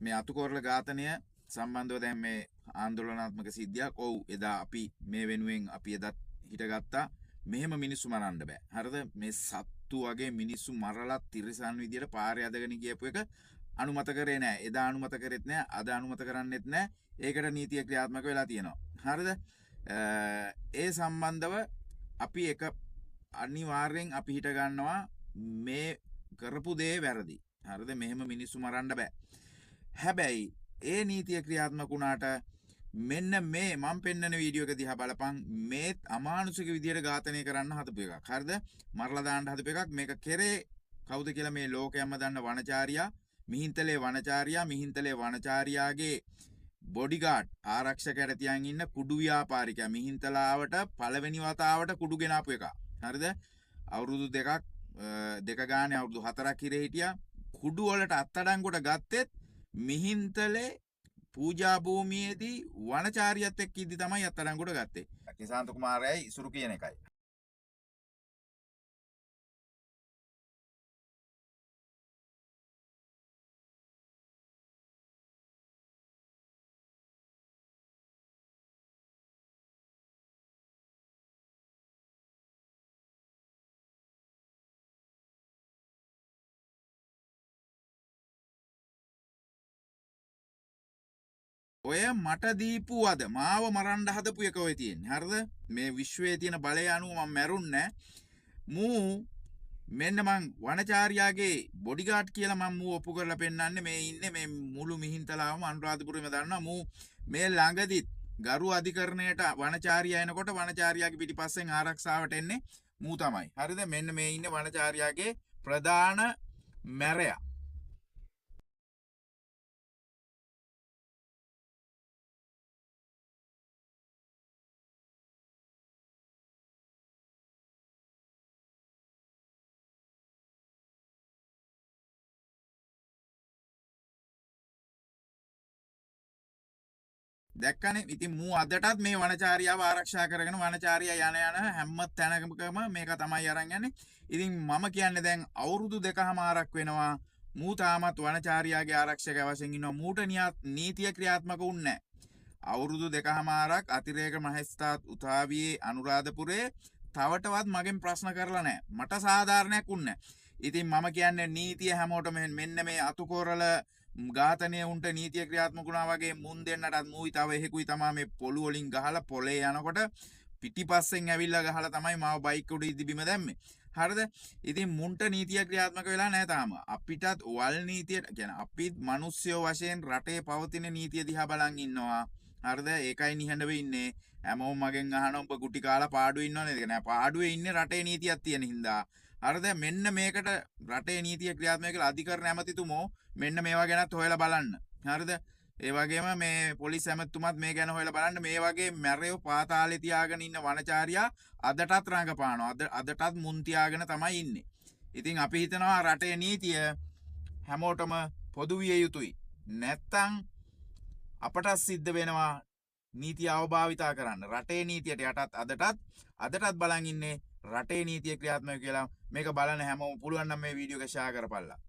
මේ අතුකොරල ඝාතනය සම්බන්ධව දැන් මේ ආందోලනාත්මක සිද්ධියක්. ඔව් එදා අපි මේ වෙනුවෙන් අපි එදත් හිටගත්තා. මෙහෙම මිනිස්සු මරන්න බෑ. හරිද? මේ සත්තු වගේ මිනිස්සු මරලා තිරසන් විදියට පාරේ අදගෙන ගියපු එක අනුමත කරේ නෑ. එදා අනුමත කරෙත් නෑ. අද අනුමත කරන්නෙත් නෑ. ඒකට නීතිය ක්‍රියාත්මක වෙලා තියෙනවා. හරිද? ඒ සම්බන්ධව අපි එක අනිවාර්යෙන් අපි හිට ගන්නවා මේ කරපු දේ වැරදි. හරිද? මෙහෙම මිනිස්සු මරන්න බෑ. හැබැයි ඒ නීතිය ක්‍රියාත්මක වුණාට මෙන්න මේ මම පෙන්නන වීඩියෝ එක දිහා බලපන්. මේ අමානුෂික විදියට ඝාතනය කරන්න හදපු එකක්. හරිද? මරලා දාන්න හදපු එකක්. මේක කෙරේ කවුද කියලා මේ ලෝකයම දන්න වනචාරියා, මිහින්තලේ වනචාරියා, මිහින්තලේ වනචාරියාගේ බොඩිගාඩ් ආරක්ෂකයට තියන් ඉන්න කුඩු ව්‍යාපාරිකයා මිහින්තලාවට පළවෙනි වතාවට කුඩු ගෙනාපු එක. හරිද? අවුරුදු දෙක ගානේ අවුරුදු 4ක් ඉරේ හිටියා. කුඩු වලට අත්අඩංගුවට ගත්තෙත් මිහින්තලේ පූජා භූමියේදී වනචාරියත් එක්ක ඉදි තමයි අත්අඩංගුවට ගත්තේ. කිසාන්ත කුමාරයයි ඉසුරු කියන එකයි. ඔය මට දීපු අද මාව මරන්න හදපු එක ඔය තියෙන්නේ. හරිද? මේ විශ්වයේ තියෙන බලය අනුව මම මැරුන්නේ. මූ මෙන්න මං වනචාරියාගේ බොඩිගාඩ් කියලා මම මූ ඔප්පු කරලා පෙන්නන්නේ. මේ ඉන්නේ මේ මුළු මිහින්තලාවම අනුරාධපුරෙම දන්නවා. මූ මේ ළඟදිත් ගරු අධිකරණයට වනචාරියා එනකොට වනචාරියාගේ පිටිපස්සෙන් ආරක්ෂාවට එන්නේ මූ තමයි. හරිද? මෙන්න මේ ඉන්නේ වනචාරියාගේ ප්‍රධාන මැරයා. දැක්කනේ. ඉතින් මූ අදටත් මේ වනචාරියාව ආරක්ෂා කරගෙන වනචාරියා යන හැම තැනකම මේක තමයි අරන් යන්නේ. ඉතින් මම කියන්නේ දැන් අවුරුදු 2කමාරක් වෙනවා මූ තාමත් වනචාරියාගේ ආරක්ෂක වශයෙන් ඉන්නවා. මූට නීතිය ක්‍රියාත්මක වුන්නේ නැහැ. අවුරුදු 2කමාරක් අතිරේක මහේස්ත්‍රාත් උසාවියේ අනුරාධපුරේ තවටවත් මගෙන් ප්‍රශ්න කරලා නැහැ. මට සාධාරණයක් වුන්නේ නැහැ. ඉතින් මම කියන්නේ නීතිය හැමෝටම මෙන්න මේ අතුකොරල ඝාතනය උන්ට නීතිය ක්‍රියාත්මක වුණා වගේ මුන් දෙන්නටත් මූයි තව එහෙකුයි තමයි මේ පොළු වලින් ගහලා පොලේ යනකොට පිටිපස්සෙන් ඇවිල්ලා ගහලා තමයි මාව බයික් උඩ ඉදි බිම දැම්මේ. හරිද? ඉතින් මුන්ට නීතිය ක්‍රියාත්මක වෙලා නැහැ තාම. අපිටත් වල් නීතිය කියන්නේ අපිත් මිනිස්සුયો වශයෙන් රටේ පවතින නීතිය දිහා බලන් ඉන්නවා. හරිද? ඒකයි නිහඬව ඉන්නේ. හැමෝම මගෙන් අහනවා ඔබ ගුටි කාලා පාඩුවේ ඉන්නවද නේද? නෑ පාඩුවේ ඉන්නේ රටේ නීතියක් තියෙන හින්දා. හරිද? මෙන්න මේකට රටේ නීතිය ක්‍රියාත්මක කියලා අධිකරණ ඇමතිතුමෝ මෙන්න මේවා ගැනත් හොයලා බලන්න. හරිද? ඒ වගේම මේ පොලිස් ඇමතිතුමත් මේ ගැන හොයලා බලන්න. මේ වගේ මැරෙව පාතාලේ තියාගෙන ඉන්න වනචාරියා අදටත් රඟපානවා. අදටත් මුන් තියාගෙන තමයි ඉන්නේ. ඉතින් අපි හිතනවා රටේ නීතිය හැමෝටම පොදු විය යුතුයි. නැත්තම් අපට සිද්ධ වෙනවා නීතිය අවභාවිතා කරන්න. රටේ නීතියට යටත් අදටත් බලන් ඉන්නේ රටේ නීතිය ක්‍රියාත්මක කියලා. මේක බලන්න හැමෝම පුළුවන් නම් මේ වීඩියෝ එක ෂෙයා කරපල්ලා.